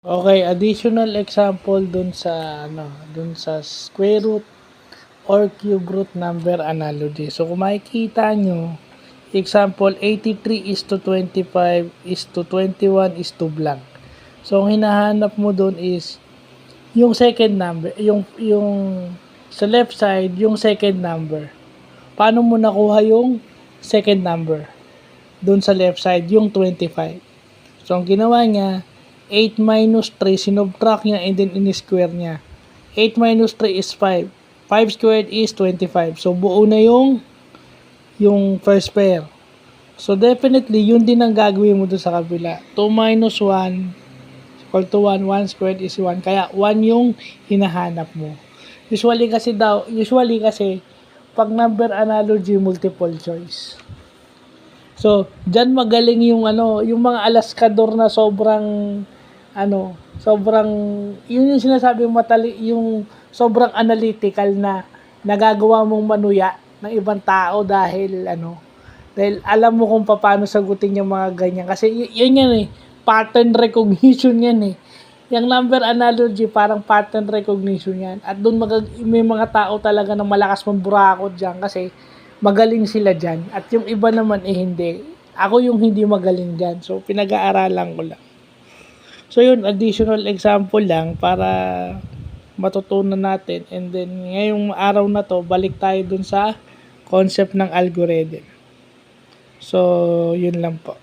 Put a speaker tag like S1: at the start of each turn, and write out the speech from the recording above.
S1: Okay, additional example dun sa dun sa square root or cube root number analogy. So kung makikita nyo, example 83 is to 25 is to 21 is to blank. So ang hinahanap mo dun is yung second number, yung sa left side, yung second number. Paano mo nakuha yung second number? Dun sa left side, yung 25. So ang ginawa niya, 8 minus 3, sinubtract niya and then in-square niya. 8 minus 3 is 5. 5 squared is 25. So buo na yung first pair. So definitely, yun din ang gagawin mo doon sa kabila. 2 minus 1 equal to 1. 1 squared is 1. Kaya 1 yung hinahanap mo. Usually kasi, pag number analogy, multiple choice. So, dyan magaling yung yung mga alaskador na sobrang yun yung sinasabi yung sobrang analytical na nagagawa mong manuya ng ibang tao dahil alam mo kung paano sagutin yung mga ganyan. Kasi yun yan pattern recognition yan Yung number analogy, parang pattern recognition yan. At doon may mga tao talaga na malakas mamburakot dyan kasi magaling sila dyan. At yung iba naman hindi. Ako yung hindi magaling dyan. So, pinag-aaralan ko lang. So, yun, additional example lang para matutunan natin. And then, ngayong araw na to, balik tayo dun sa concept ng algorithm. So, yun lang po.